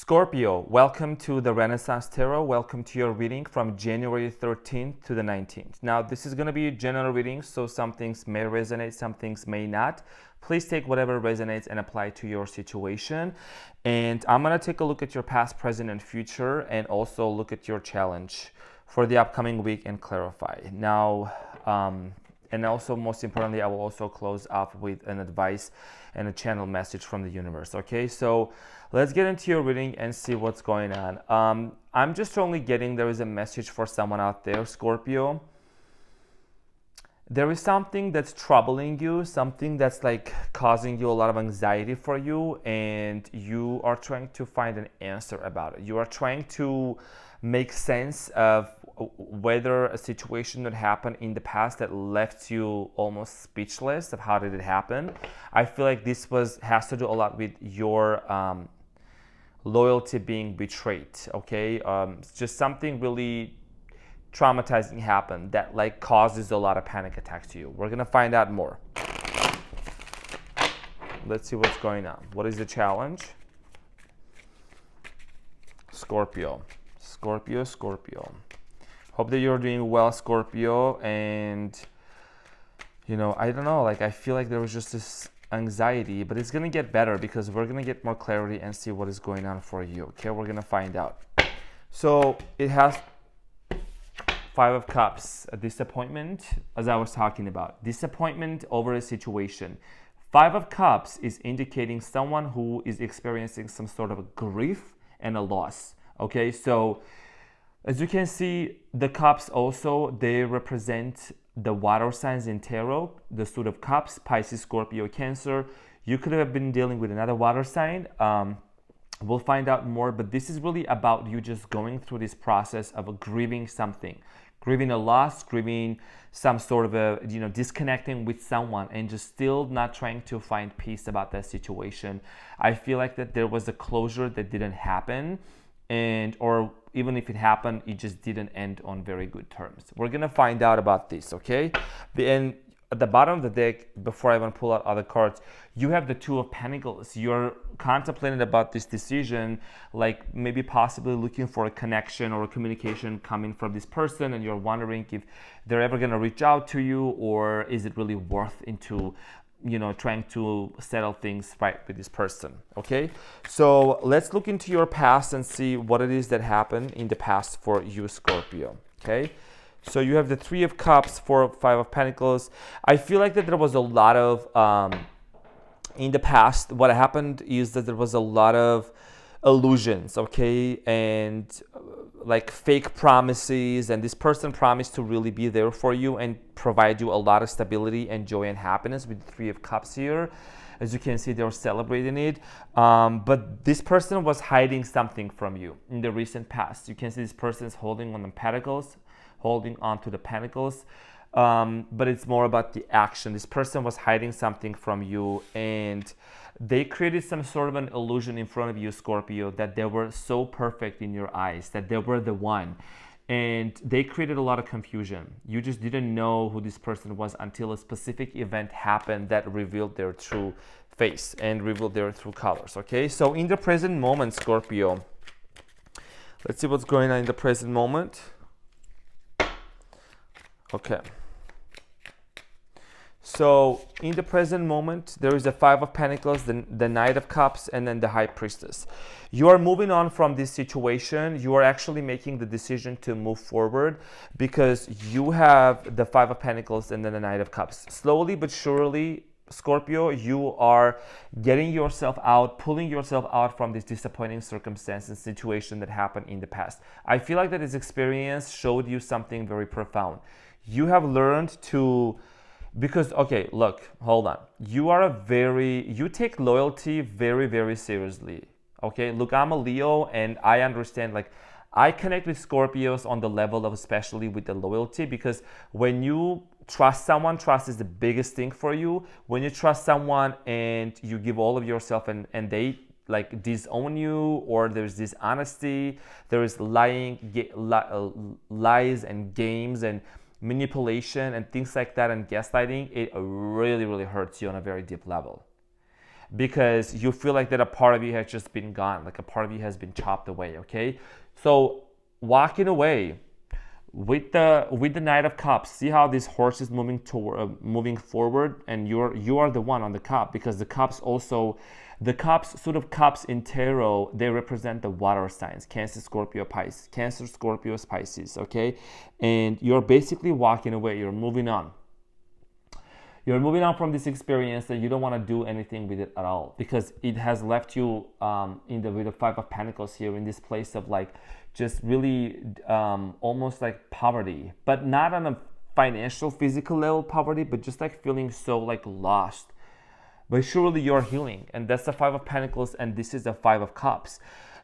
Scorpio, welcome to the Renaissance Tarot. Welcome to your reading from January 13th to the 19th. Now, this is going to be a general reading, so some things may resonate, some things may not. Please take whatever resonates and apply to your situation. And I'm going to take a look at your past, present, and future, and also look at your challenge for the upcoming week and clarify. Now, and also, most importantly, I will also close off with an advice and a channel message from the universe. Okay, so let's get into your reading and see what's going on. I'm just only getting there is a message for someone out there, Scorpio. There is something that's troubling you, something that's like causing you a lot of anxiety for you, and you are trying to find an answer about it. You are trying to make sense of whether a situation that happened in the past that left you almost speechless of how did it happen. I feel like this has to do a lot with your loyalty being betrayed. Okay, it's just something really traumatizing happened that like causes a lot of panic attacks to you. We're gonna find out more. Let's see what's going on. What is the challenge? Scorpio. Hope that you're doing well, Scorpio. And I don't know, like I feel like there was just this anxiety, but it's gonna get better because we're gonna get more clarity and see what is going on for you. Okay, we're gonna find out. So it has Five of Cups, a disappointment, as I was talking about. Disappointment over a situation. Five of Cups is indicating someone who is experiencing some sort of a grief and a loss. Okay, so as you can see, the cups also, they represent the water signs in tarot, the Suit of Cups, Pisces, Scorpio, Cancer. You could have been dealing with another water sign. We'll find out more, but this is really about you just going through this process of grieving something, grieving a loss, grieving some sort of a, disconnecting with someone and just still not trying to find peace about that situation. I feel like that there was a closure that didn't happen, or even if it happened, it just didn't end on very good terms. We're gonna find out about this, okay? And at the bottom of the deck, before I even pull out other cards, you have the Two of Pentacles. You're contemplating about this decision, like maybe possibly looking for a connection or a communication coming from this person, and you're wondering if they're ever gonna reach out to you, or is it really worth into trying to settle things right with this person. Okay, so let's look into your past and see what it is that happened in the past for you, Scorpio. Okay, so you have the Three of Cups, Five of Pentacles. I feel like that there was a lot of in the past, what happened is that there was a lot of illusions, okay, and like fake promises, and this person promised to really be there for you and provide you a lot of stability and joy and happiness with the Three of Cups here. As you can see, they're celebrating it, but this person was hiding something from you in the recent past. You can see this person is holding on the Pentacles, holding on to the Pentacles, but it's more about the action. This person was hiding something from you, and they created some sort of an illusion in front of you, Scorpio, that they were so perfect in your eyes, that they were the one. And they created a lot of confusion. You just didn't know who this person was until a specific event happened that revealed their true face and revealed their true colors. Okay, so in the present moment, Scorpio, let's see what's going on in the present moment. Okay. So in the present moment, there is the Five of Pentacles, the Knight of Cups, and then the High Priestess. You are moving on from this situation. You are actually making the decision to move forward because you have the Five of Pentacles and then the Knight of Cups. Slowly but surely, Scorpio, you are getting yourself out, pulling yourself out from this disappointing circumstance and situation that happened in the past. I feel like that this experience showed you something very profound. You have learned to... Because, okay, look, hold on. You take loyalty very, very seriously. Okay, look, I'm a Leo and I understand, like, I connect with Scorpios on the level of especially with the loyalty, because when you trust someone, trust is the biggest thing for you. When you trust someone and you give all of yourself and they like disown you, or there's dishonesty, there is lies and games and manipulation and things like that and gaslighting, it really, really hurts you on a very deep level. because you feel like that a part of you has just been gone, like a part of you has been chopped away. Okay, so walking away with the Knight of Cups. See how this horse is moving forward, and you are the one on the cup, because the cups also, the cups, sort of cups in tarot, they represent the water signs: Cancer, Scorpio, Pisces. Cancer, Scorpio, Pisces. Okay, and you're basically walking away. You're moving on. You're moving on from this experience, and you don't want to do anything with it at all, because it has left you with the Five of Pentacles here, in this place of like just really almost like poverty, but not on a financial, physical level poverty, but just like feeling so like lost. But surely you're healing, and that's the Five of Pentacles, and this is the Five of Cups.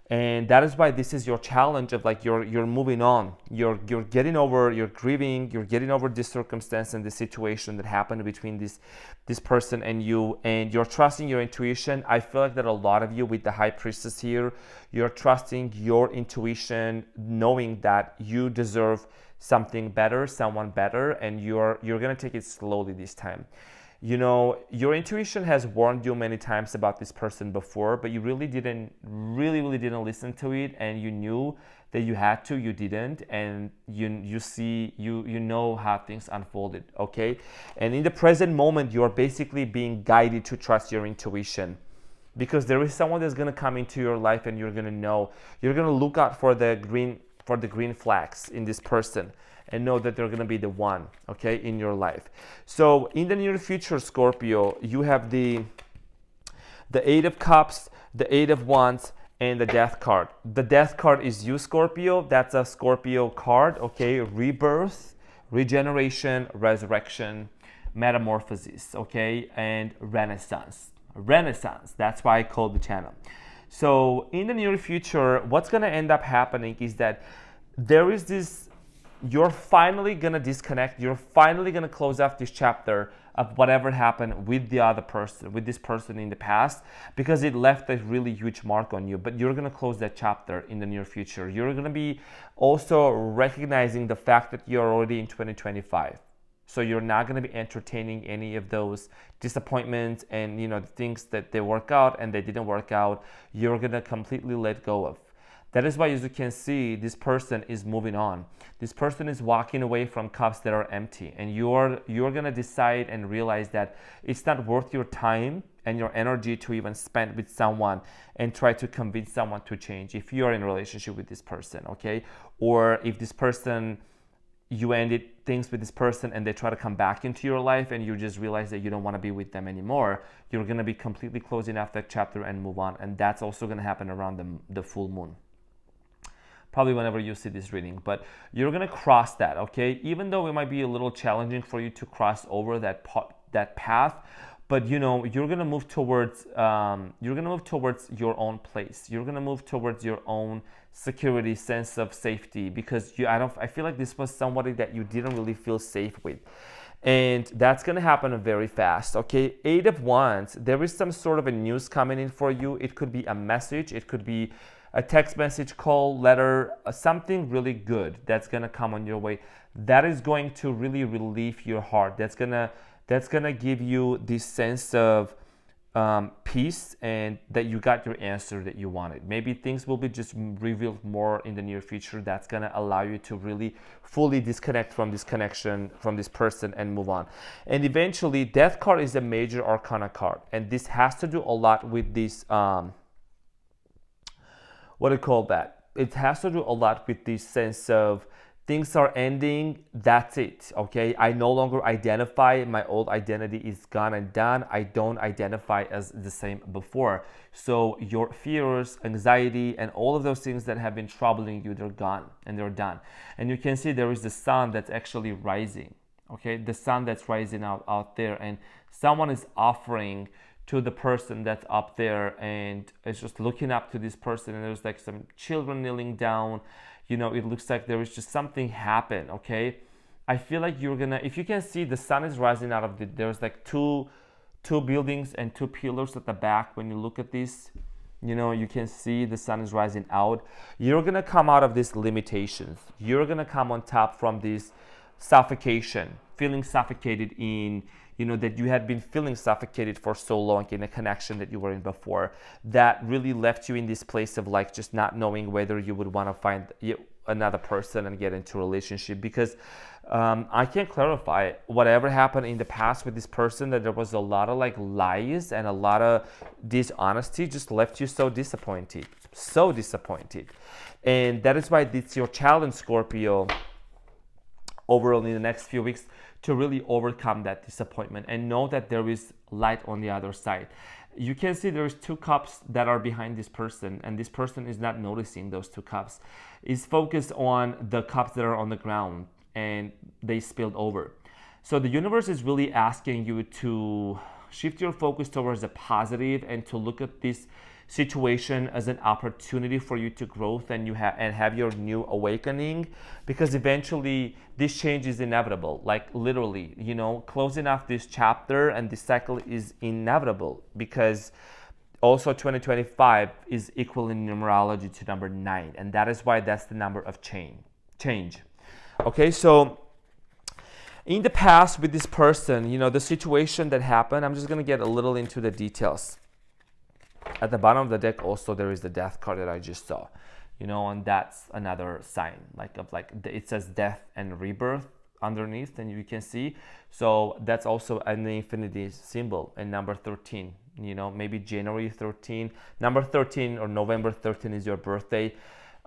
And that is why this is your challenge of like you're moving on, you're getting over, you're grieving, you're getting over this circumstance and this situation that happened between this person and you, and you're trusting your intuition. I feel like that a lot of you with the High Priestess here, you're trusting your intuition, knowing that you deserve something better, someone better, and you're gonna take it slowly this time. You know, your intuition has warned you many times about this person before, but you really didn't listen to it, and you knew that you had to, you didn't, and you know how things unfolded, okay? And in the present moment, you're basically being guided to trust your intuition, because there is someone that's gonna come into your life, and you're gonna look out for the green flags in this person, and know that they're going to be the one, okay, in your life. So in the near future, Scorpio, you have the Eight of Cups, the Eight of Wands, and the Death card. The Death card is you, Scorpio. That's a Scorpio card, okay? Rebirth, regeneration, resurrection, metamorphosis, okay? And Renaissance. Renaissance, that's why I called the channel. So in the near future, what's going to end up happening is that there is this, you're finally going to disconnect. You're finally going to close off this chapter of whatever happened with the other person, with this person in the past, because it left a really huge mark on you. But you're going to close that chapter in the near future. You're going to be also recognizing the fact that you're already in 2025. So you're not going to be entertaining any of those disappointments and, you know, the things that they work out and they didn't work out. You're going to completely let go of. That is why, as you can see, this person is moving on. This person is walking away from cups that are empty, and you're going to decide and realize that it's not worth your time and your energy to even spend with someone and try to convince someone to change if you're in a relationship with this person, okay? Or if this person, you ended things with this person and they try to come back into your life and you just realize that you don't want to be with them anymore, you're going to be completely closing off that chapter and move on. And that's also going to happen around the full moon. Probably whenever you see this reading, but you're gonna cross that, okay? Even though it might be a little challenging for you to cross over that path, but you know you're gonna move towards your own place. You're gonna move towards your own security, sense of safety, because I feel like this was somebody that you didn't really feel safe with. And that's going to happen very fast, okay? Eight of Wands, there is some sort of a news coming in for you. It could be a message. It could be a text message, call, letter, something really good that's going to come on your way. That is going to really relieve your heart. That's going to give you this sense of peace, and that you got your answer that you wanted. Maybe things will be just revealed more in the near future. That's going to allow you to really fully disconnect from this connection, from this person, and move on. And eventually, Death card is a major arcana card, and this has to do a lot with this what do you call that? It has to do a lot with this sense of things are ending, that's it, okay? I no longer identify, my old identity is gone and done. I don't identify as the same before. So your fears, anxiety, and all of those things that have been troubling you, they're gone and they're done. And you can see there is the sun that's actually rising, okay? The sun that's rising out there, and someone is offering to the person that's up there, and it's just looking up to this person, and there's like some children kneeling down. You know, it looks like there is just something happen, okay? I feel like you're gonna, if you can see, the sun is rising out of there's like two buildings and two pillars at the back. When you look at this, you know, you can see the sun is rising out. You're gonna come out of these limitations. You're gonna come on top from this suffocation, feeling suffocated in that you had been feeling suffocated for so long in a connection that you were in before, that really left you in this place of like just not knowing whether you would want to find another person and get into a relationship. Because I can clarify whatever happened in the past with this person, that there was a lot of like lies and a lot of dishonesty, just left you so disappointed. And that is why it's your challenge, Scorpio, overall in the next few weeks, to really overcome that disappointment and know that there is light on the other side. You can see there's 2 cups that are behind this person, and this person is not noticing those 2 cups. Is focused on the cups that are on the ground and they spilled over. So the universe is really asking you to shift your focus towards the positive and to look at this situation as an opportunity for you to grow and have your new awakening, because eventually this change is inevitable. Like literally, closing off this chapter and this cycle is inevitable, because also 2025 is equal in numerology to number 9, and that is why that's the number of change. Okay, so in the past with this person, the situation that happened, I'm just going to get a little into the details. At the bottom of the deck also there is the death card that I just saw, and that's another sign it says death and rebirth underneath, and you can see. So that's also an infinity symbol, and number 13, maybe January 13, number 13 or November 13 is your birthday.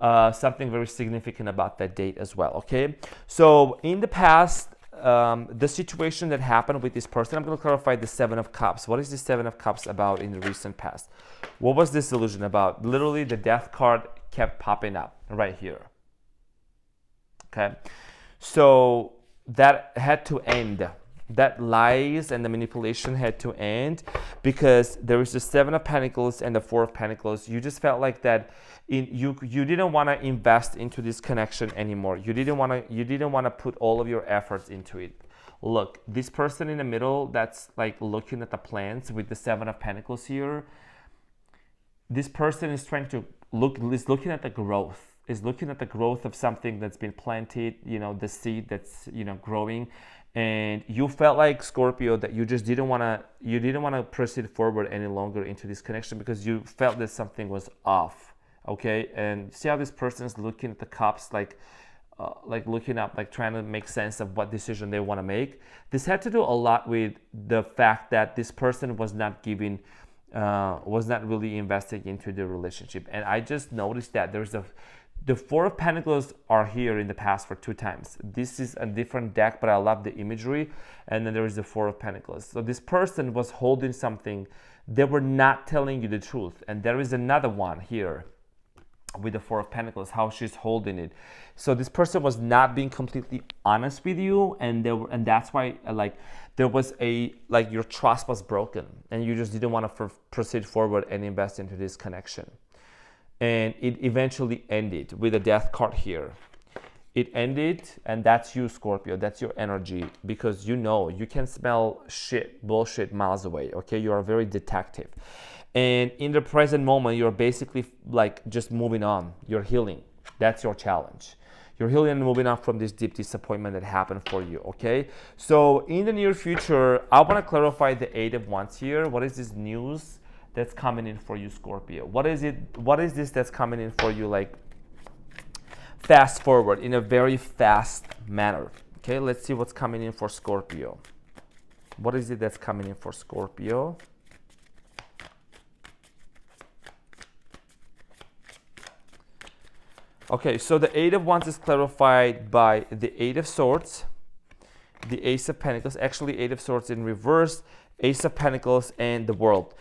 Something very significant about that date as well. Okay, so in the past, the situation that happened with this person, I'm going to clarify the 7 of Cups. What is the 7 of Cups about in the recent past? What was this illusion about? Literally, the death card kept popping up right here. Okay, so that had to end. That lies and the manipulation had to end, because there is the 7 of Pentacles and the 4 of Pentacles. You just felt like that you didn't want to invest into this connection anymore. You didn't want to put all of your efforts into it. Look, this person in the middle that's like looking at the plants with the 7 of Pentacles here, this person is trying to looking at the growth, is looking at the growth of something that's been planted, the seed that's growing. And you felt like, Scorpio, that you just didn't want to proceed forward any longer into this connection, because you felt that something was off. Okay, and see how this person is looking at the cups, like looking up, like trying to make sense of what decision they want to make. This had to do a lot with the fact that this person was not really investing into the relationship. And I just noticed that the 4 of Pentacles are here in the past for 2 times. This is a different deck, but I love the imagery. And then there is the 4 of Pentacles. So this person was holding something. They were not telling you the truth. And there is another one here with the 4 of Pentacles, how she's holding it. So this person was not being completely honest with you, and that's why there was your trust was broken, and you just didn't want to proceed forward and invest into this connection. And it eventually ended with the death card here. It ended, and that's you, Scorpio. That's your energy, because you can smell bullshit miles away. Okay, you are very detective. And in the present moment, you're basically just moving on. You're healing. That's your challenge. You're healing and moving on from this deep disappointment that happened for you, okay? So in the near future, I want to clarify the 8 of Wands here. What is this news that's coming in for you, Scorpio? What is it? What is this that's coming in for you, fast forward, in a very fast manner? Okay, let's see what's coming in for Scorpio. What is it that's coming in for Scorpio? Okay, so the 8 of Wands is clarified by the 8 of Swords, the Ace of Pentacles, actually 8 of Swords in reverse, Ace of Pentacles, and the World.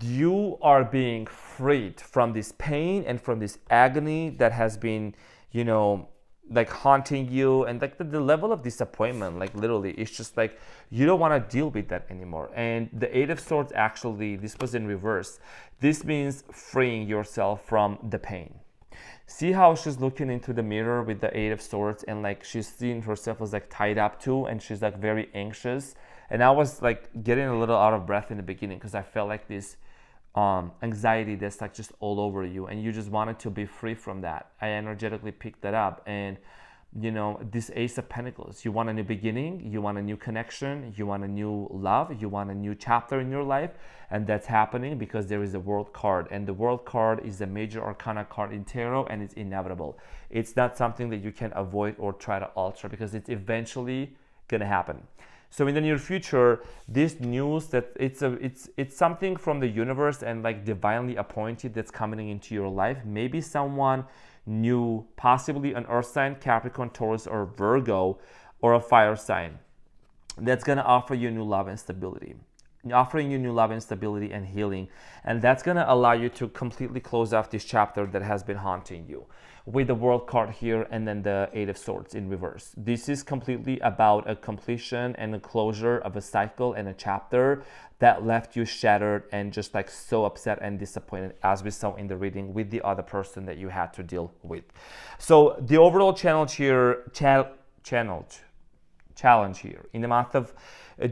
You are being freed from this pain and from this agony that has been, haunting you, and the level of disappointment, literally, it's just you don't want to deal with that anymore. And the 8 of Swords, actually, this was in reverse. This means freeing yourself from the pain. See how she's looking into the mirror with the 8 of Swords, and she's seeing herself as tied up too, and she's very anxious. And I was getting a little out of breath in the beginning, because I felt this anxiety that's just all over you, and you just wanted to be free from that. I energetically picked that up, and this Ace of Pentacles. You want a new beginning, you want a new connection, you want a new love, you want a new chapter in your life, and that's happening because there is a World card, and the World card is a major arcana card in tarot, and it's inevitable. It's not something that you can avoid or try to alter because it's eventually gonna happen. So in the near future, this news that it's something from the universe and like divinely appointed that's coming into your life. Maybe someone new, possibly an earth sign, Capricorn, Taurus, or Virgo, or a fire sign, that's going to offer you new love and stability, offering you new love and stability and healing. And that's going to allow you to completely close off this chapter that has been haunting you with the World card here and then the Eight of Swords in reverse. This is completely about a completion and a closure of a cycle and a chapter that left you shattered and just like so upset and disappointed, as we saw in the reading with the other person that you had to deal with. So the overall challenge here, challenge here in the month of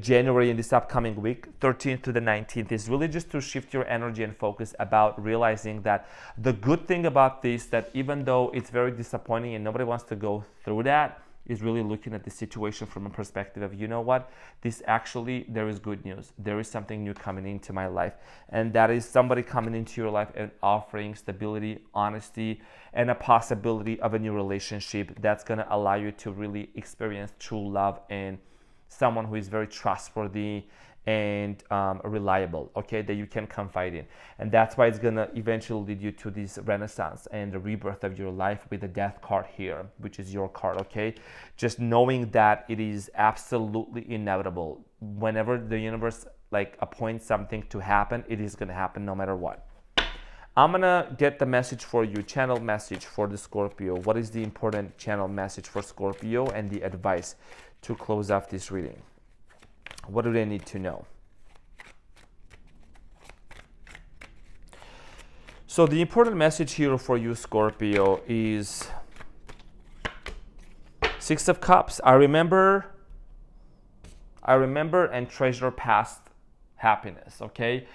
January, in this upcoming week, 13th to the 19th, is really just to shift your energy and focus about realizing that the good thing about this, that even though it's very disappointing and nobody wants to go through that, is really looking at the situation from a perspective of, you know what, this actually, there is good news. There is something new coming into my life. And that is somebody coming into your life and offering stability, honesty, and a possibility of a new relationship that's going to allow you to really experience true love and someone who is very trustworthy and reliable, okay, that you can confide in. And that's why it's gonna eventually lead you to this renaissance and the rebirth of your life with the Death card here, which is your card, okay? Just knowing that it is absolutely inevitable. Whenever the universe like appoints something to happen, it is gonna happen no matter what. I'm gonna get the message for you, channel message for the Scorpio. What is the important channel message for Scorpio and the advice to close off this reading? What do they need to know? So the important message here for you, Scorpio, is Six of Cups. I remember and treasure past happiness, okay?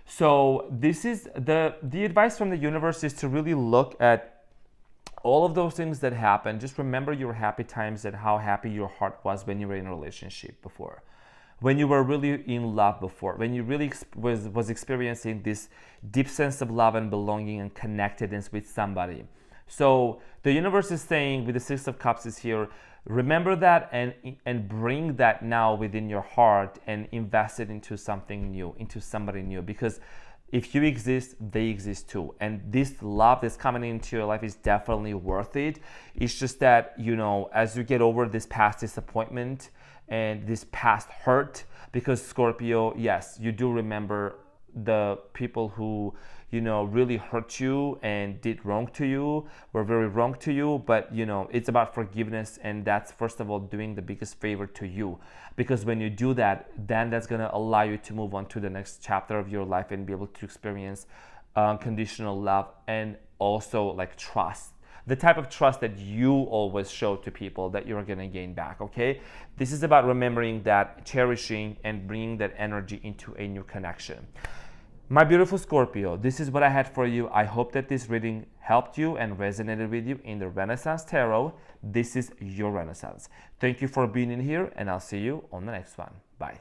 So this is the advice from the universe is to really look at all of those things that happen. Just remember your happy times and how happy your heart was when you were in a relationship before, when you were really in love before, when you really was experiencing this deep sense of love and belonging and connectedness with somebody. So the universe is saying with the Six of Cups is here, remember that and bring that now within your heart and invest it into something new, into somebody new, because if you exist, they exist too. And this love that's coming into your life is definitely worth it. It's just that, as you get over this past disappointment and this past hurt, because Scorpio, yes, you do remember the people who, really hurt you and did wrong to you, were very wrong to you, but it's about forgiveness, and that's first of all doing the biggest favor to you, because when you do that, then that's going to allow you to move on to the next chapter of your life and be able to experience unconditional love and also like trust, the type of trust that you always show to people that you're going to gain back, okay? This is about remembering that, cherishing, and bringing that energy into a new connection. My beautiful Scorpio, this is what I had for you. I hope that this reading helped you and resonated with you in the Renaissance Tarot. This is your Renaissance. Thank you for being in here, and I'll see you on the next one. Bye.